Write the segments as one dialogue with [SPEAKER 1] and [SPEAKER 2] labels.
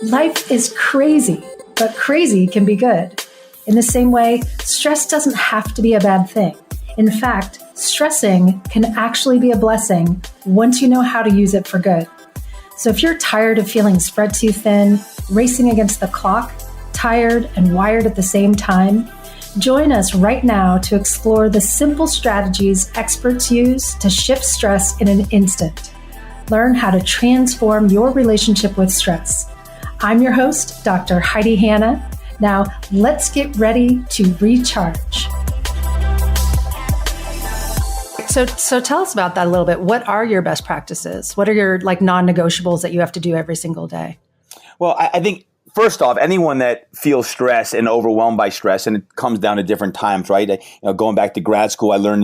[SPEAKER 1] Life is crazy, but crazy can be good. In the same way, stress doesn't have to be a bad thing. In fact, stressing can actually be a blessing once you know how to use it for good. So if you're tired of feeling spread too thin, racing against the clock, tired and wired at the same time, join us right now to explore the simple strategies experts use to shift stress in an instant. Learn how to transform your relationship with stress. I'm your host, Dr. Heidi Hanna. Now, let's get ready to recharge. So tell us about that a little bit. What are your best practices? What are your non-negotiables that you have to do every single day?
[SPEAKER 2] Well, I think first off, anyone that feels stressed and overwhelmed by stress, and it comes down to different times, right? Going back to grad school, I learned,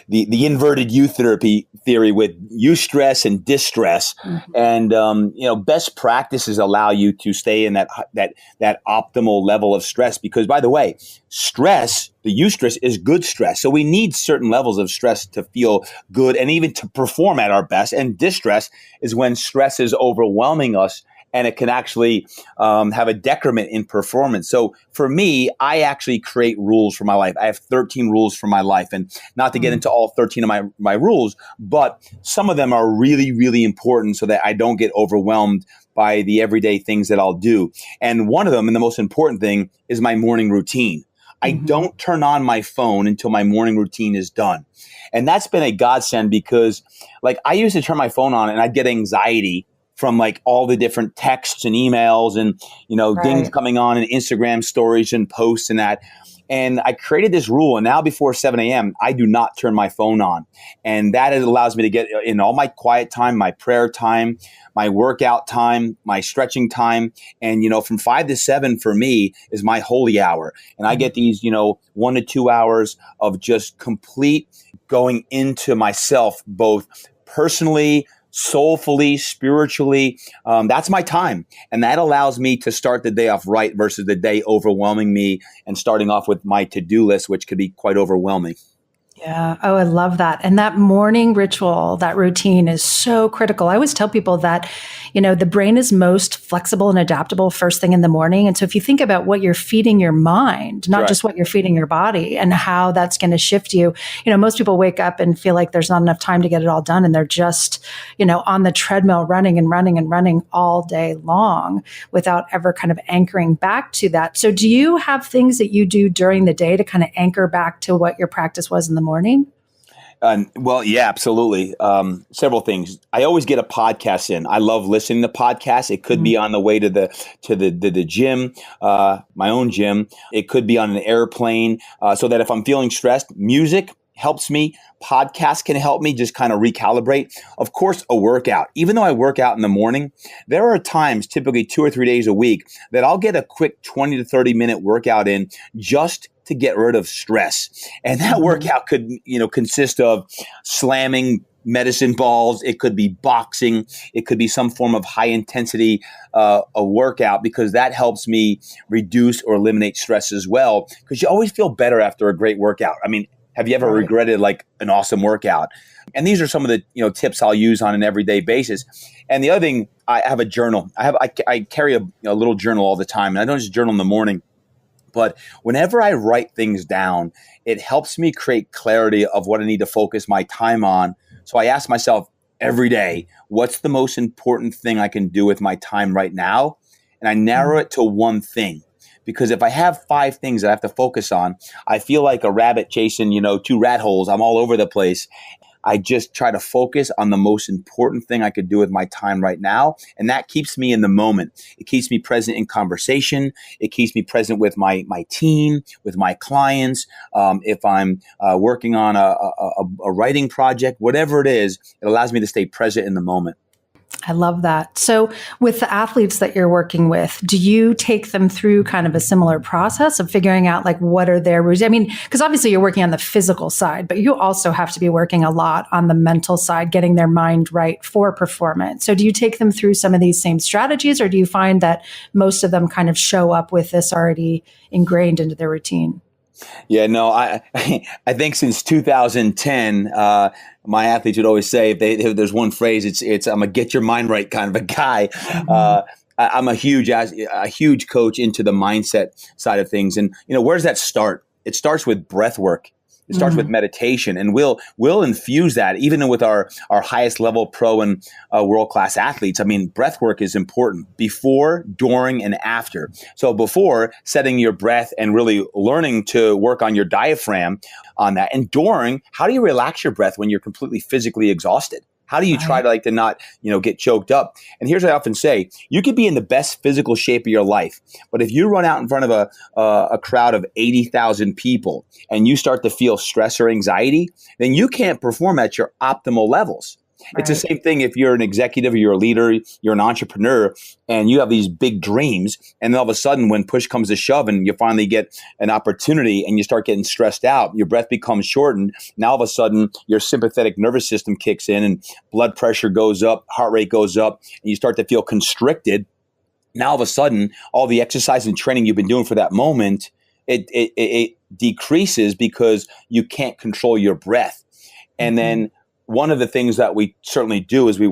[SPEAKER 2] the inverted U therapy theory with eustress and distress. Mm-hmm. And, best practices allow you to stay in that optimal level of stress because, by the way, stress, the eustress is good stress. So we need certain levels of stress to feel good and even to perform at our best. And distress is when stress is overwhelming us, and it can actually have a decrement in performance. So for me, I actually create rules for my life. I have 13 rules for my life. And not to get into all 13 of my rules, but some of them are really, really important so that I don't get overwhelmed by the everyday things that I'll do. And one of them, and the most important thing, is my morning routine. I don't turn on my phone until my morning routine is done. And that's been a godsend because I used to turn my phone on and I'd get anxiety from all the different texts and emails and, things coming on and Instagram stories and posts and that. And I created this rule. And now before 7 a.m., I do not turn my phone on. And that allows me to get in all my quiet time, my prayer time, my workout time, my stretching time. And, from 5 to 7 for me is my holy hour. And I get these, 1 to 2 hours of just complete going into myself, both personally, soulfully, spiritually. That's my time. And that allows me to start the day off right versus the day overwhelming me and starting off with my to-do list, which could be quite overwhelming.
[SPEAKER 1] Yeah. Oh, I love that. And that morning ritual, that routine is so critical. I always tell people that, the brain is most flexible and adaptable first thing in the morning. And so if you think about what you're feeding your mind, not just what you're feeding your body and how that's going to shift you, most people wake up and feel like there's not enough time to get it all done. And they're just, on the treadmill running and running and running all day long without ever kind of anchoring back to that. So do you have things that you do during the day to kind of anchor back to what your practice was in the morning?
[SPEAKER 2] Well, yeah, absolutely. Several things. I always get a podcast in. I love listening to podcasts. It could be on the way to the gym, my own gym. It could be on an airplane. So that if I'm feeling stressed, music helps me. Podcasts can help me just kind of recalibrate. Of course, a workout. Even though I work out in the morning, there are times, typically 2 or 3 days a week, that I'll get a quick 20 to 30 minute workout in just to get rid of stress. And that workout could, consist of slamming medicine balls. It could be boxing. It could be some form of high intensity a workout because that helps me reduce or eliminate stress as well. Because you always feel better after a great workout. I mean, have you ever regretted an awesome workout? And these are some of the tips I'll use on an everyday basis. And the other thing, I have a journal. I carry a little journal all the time, and I don't just journal in the morning. But whenever I write things down, it helps me create clarity of what I need to focus my time on. So I ask myself every day, what's the most important thing I can do with my time right now? And I narrow it to one thing. Because if I have 5 things that I have to focus on, I feel like a rabbit chasing, 2 rat holes. I'm all over the place. I just try to focus on the most important thing I could do with my time right now. And that keeps me in the moment. It keeps me present in conversation. It keeps me present with my team, with my clients. If I'm working on a writing project, whatever it is, it allows me to stay present in the moment.
[SPEAKER 1] I love that. So with the athletes that you're working with, do you take them through kind of a similar process of figuring out what are their routines? I mean, because obviously you're working on the physical side, but you also have to be working a lot on the mental side, getting their mind right for performance. So do you take them through some of these same strategies, or do you find that most of them kind of show up with this already ingrained into their routine?
[SPEAKER 2] Yeah, no, I I think since 2010, my athletes would always say if there's one phrase, it's I'm a get your mind right kind of a guy.
[SPEAKER 1] Mhm.
[SPEAKER 2] I'm a huge coach into the mindset side of things, and where does that start? It starts with breath work. It starts with
[SPEAKER 1] Mhm.
[SPEAKER 2] meditation, and we'll infuse that even with our highest level pro and world class athletes. I mean, breath work is important before, during, and after. So before, setting your breath and really learning to work on your diaphragm on that, and during, how do you relax your breath when you're completely physically exhausted? How do you try
[SPEAKER 1] Right.
[SPEAKER 2] to not get choked up? And here's what I often say: you could be in the best physical shape of your life, but if you run out in front of a crowd of 80,000 people and you start to feel stress or anxiety, then you can't perform at your optimal levels. It's the
[SPEAKER 1] Right.
[SPEAKER 2] same thing if you're an executive or you're a leader, you're an entrepreneur, and you have these big dreams. And then all of a sudden, when push comes to shove and you finally get an opportunity and you start getting stressed out, your breath becomes shortened. Now, all of a sudden, your sympathetic nervous system kicks in and blood pressure goes up, heart rate goes up, and you start to feel constricted. Now, all of a sudden, all the exercise and training you've been doing for that moment, it decreases because you can't control your breath. And
[SPEAKER 1] Mhm.
[SPEAKER 2] then one of the things that we certainly do is we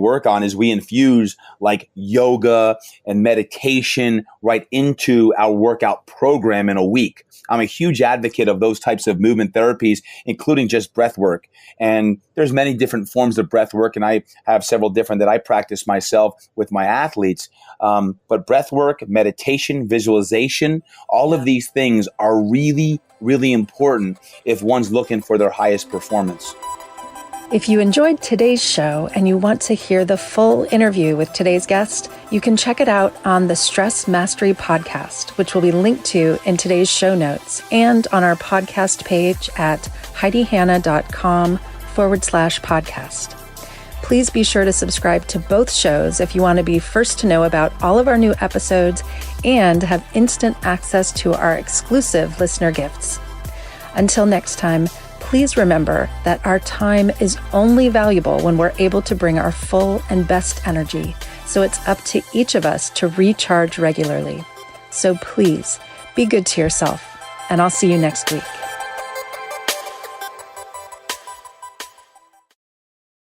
[SPEAKER 2] infuse like yoga and meditation right into our workout program in a week. I'm a huge advocate of those types of movement therapies, including just breath work. And there's many different forms of breath work, and I have several different that I practice myself with my athletes. But breath work, meditation, visualization, all of
[SPEAKER 1] Yeah.
[SPEAKER 2] these things are really, really important if one's looking for their highest performance.
[SPEAKER 3] If you enjoyed today's show and you want to hear the full interview with today's guest, you can check it out on the Stress Mastery podcast, which will be linked to in today's show notes and on our podcast page at HeidiHanna.com/podcast. Please be sure to subscribe to both shows if you want to be first to know about all of our new episodes and have instant access to our exclusive listener gifts. Until next time, please remember that our time is only valuable when we're able to bring our full and best energy. So it's up to each of us to recharge regularly. So please be good to yourself, and I'll see you next week.